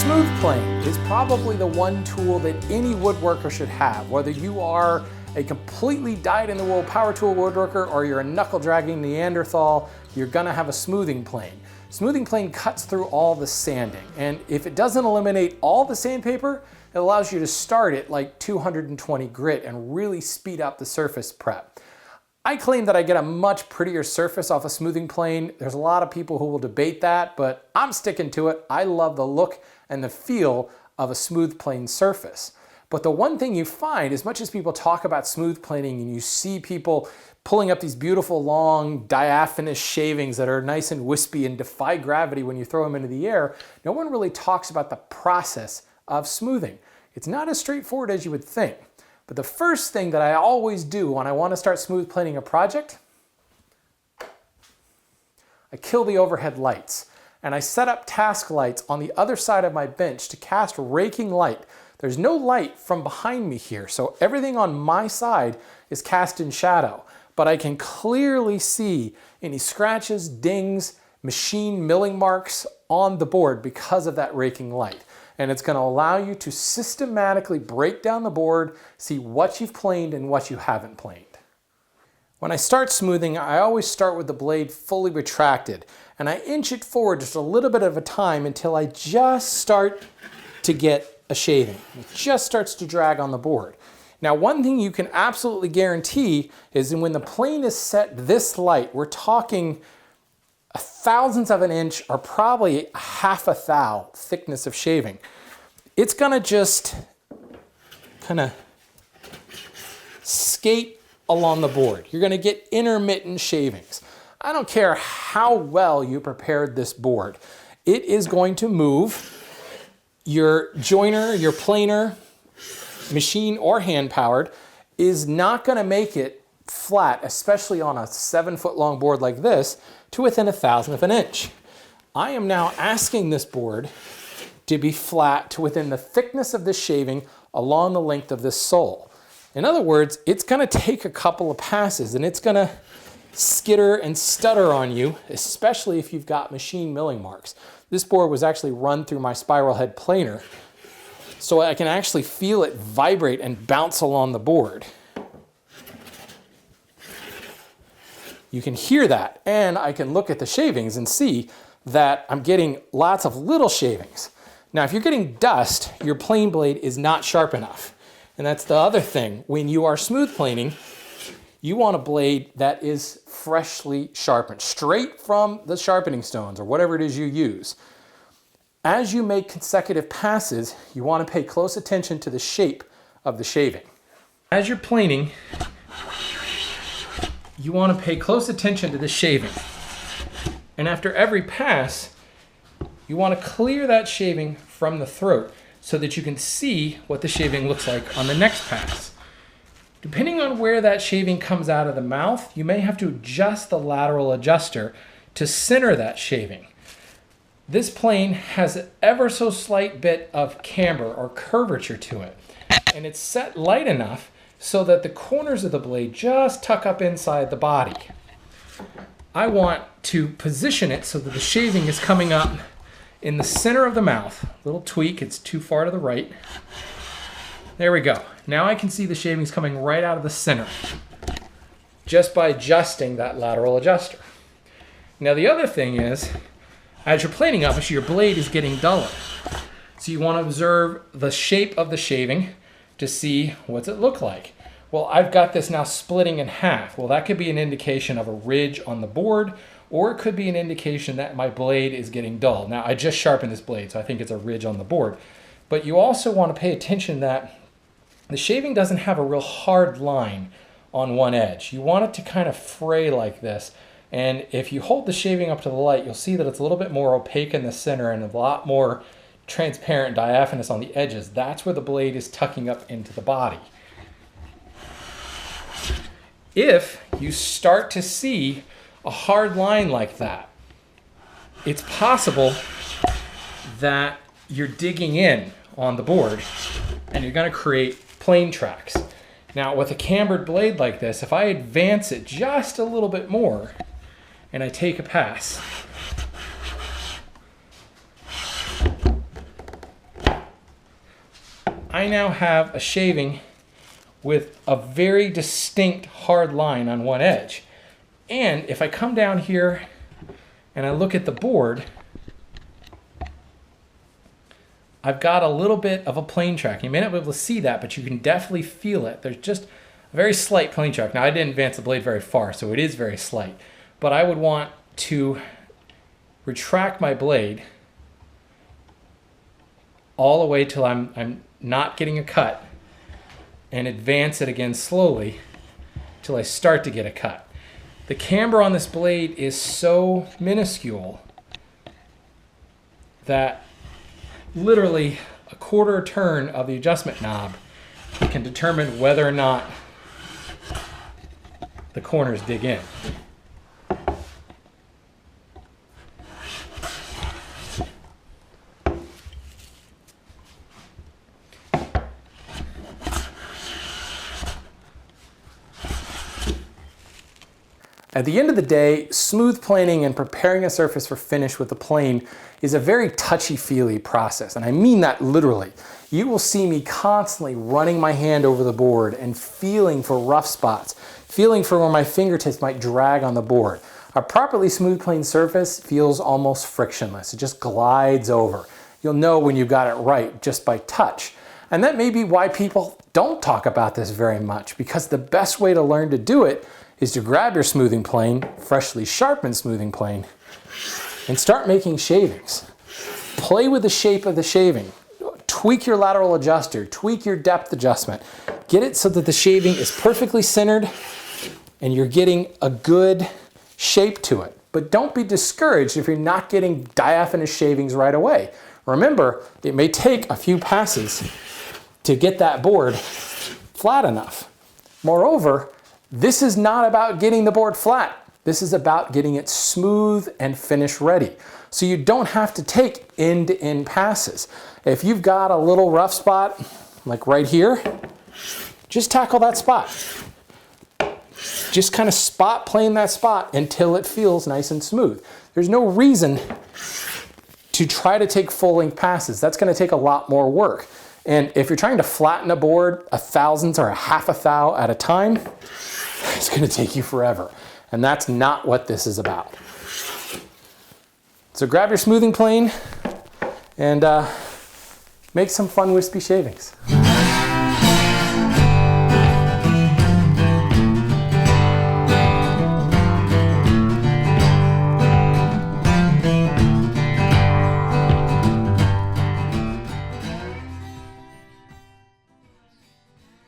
smooth plane is probably the one tool that any woodworker should have. Whether you are a completely dyed-in-the-wool power tool woodworker or you're a knuckle-dragging Neanderthal, you're gonna have a smoothing plane. Smoothing plane cuts through all the sanding, and if it doesn't eliminate all the sandpaper, it allows you to start at like 220 grit and really speed up the surface prep. I claim that I get a much prettier surface off a smoothing plane. There's a lot of people who will debate that, but I'm sticking to it. I love the look and the feel of a smooth plane surface. But the one thing you find, as much as people talk about smooth planing and you see people pulling up these beautiful long diaphanous shavings that are nice and wispy and defy gravity when you throw them into the air, no one really talks about the process of smoothing. It's not as straightforward as you would think. But the first thing that I always do when I want to start smooth planing a project, I kill the overhead lights and I set up task lights on the other side of my bench to cast raking light. There's no light from behind me here, so everything on my side is cast in shadow, but I can clearly see any scratches, dings, machine milling marks on the board because of that raking light. And it's going to allow you to systematically break down the board, see what you've planed and what you haven't planed. When I start smoothing, I always start with the blade fully retracted, and I inch it forward just a little bit at a time until I just start to get a shaving. It just starts to drag on the board. Now, one thing you can absolutely guarantee is that when the plane is set this light, we're talking a thousandth of an inch or probably half a thou thickness of shaving. It's gonna just kind of skate along the board. You're gonna get intermittent shavings. I don't care how well you prepared this board. It is going to move. Your joiner, your planer, machine or hand powered, is not gonna make it flat, especially on a 7-foot long board like this, to within 1/1000th of an inch. I am now asking this board to be flat to within the thickness of this shaving along the length of this sole. In other words, it's gonna take a couple of passes and it's gonna skitter and stutter on you, especially if you've got machine milling marks. This board was actually run through my spiral head planer, so I can actually feel it vibrate and bounce along the board. You can hear that, and I can look at the shavings and see that I'm getting lots of little shavings. Now, if you're getting dust, your plane blade is not sharp enough. And that's the other thing. When you are smooth planing, you want a blade that is freshly sharpened, straight from the sharpening stones or whatever it is you use. As you make consecutive passes, you want to pay close attention to the shape of the shaving. As you're planing, you want to pay close attention to the shaving. And after every pass, you want to clear that shaving from the throat so that you can see what the shaving looks like on the next pass. Depending on where that shaving comes out of the mouth, you may have to adjust the lateral adjuster to center that shaving. This plane has an ever so slight bit of camber or curvature to it, and it's set light enough so that the corners of the blade just tuck up inside the body. I want to position it so that the shaving is coming up in the center of the mouth. Little tweak, it's too far to the right. There we go. Now I can see the shavings coming right out of the center just by adjusting that lateral adjuster. Now the other thing is, as you're planing up, your blade is getting duller. So you want to observe the shape of the shaving to see what's it look like. Well, I've got this now splitting in half. Well, that could be an indication of a ridge on the board, or it could be an indication that my blade is getting dull. Now, I just sharpened this blade, so I think it's a ridge on the board. But you also want to pay attention that the shaving doesn't have a real hard line on one edge. You want it to kind of fray like this. And if you hold the shaving up to the light, you'll see that it's a little bit more opaque in the center and a lot more transparent diaphanous on the edges. That's where the blade is tucking up into the body. If you start to see a hard line like that, it's possible that you're digging in on the board and you're going to create plane tracks. Now, with a cambered blade like this, if I advance it just a little bit more and I take a pass, I now have a shaving with a very distinct hard line on one edge. And if I come down here and I look at the board, I've got a little bit of a plane track. You may not be able to see that, but you can definitely feel it. There's just a very slight plane track. Now, I didn't advance the blade very far, so it is very slight. But I would want to retract my blade all the way till I'm not getting a cut, and advance it again slowly till I start to get a cut. The camber on this blade is so minuscule that literally a quarter turn of the adjustment knob can determine whether or not the corners dig in. At the end of the day, smooth planing and preparing a surface for finish with a plane is a very touchy-feely process, and I mean that literally. You will see me constantly running my hand over the board and feeling for rough spots, feeling for where my fingertips might drag on the board. A properly smooth plane surface feels almost frictionless. It just glides over. You'll know when you've got it right just by touch. And that may be why people don't talk about this very much, because the best way to learn to do it is to grab your smoothing plane, freshly sharpened smoothing plane, and start making shavings. Play with the shape of the shaving. Tweak your lateral adjuster, tweak your depth adjustment. Get it so that the shaving is perfectly centered and you're getting a good shape to it. But don't be discouraged if you're not getting diaphanous shavings right away. Remember, it may take a few passes to get that board flat enough. Moreover, this is not about getting the board flat. This is about getting it smooth and finish ready. So you don't have to take end-to-end passes. If you've got a little rough spot, like right here, just tackle that spot. Just kind of spot plane that spot until it feels nice and smooth. There's no reason to try to take full-length passes. That's going to take a lot more work. And if you're trying to flatten a board a thousandth or a half a thou at a time, it's going to take you forever. And that's not what this is about. So grab your smoothing plane and make some fun wispy shavings.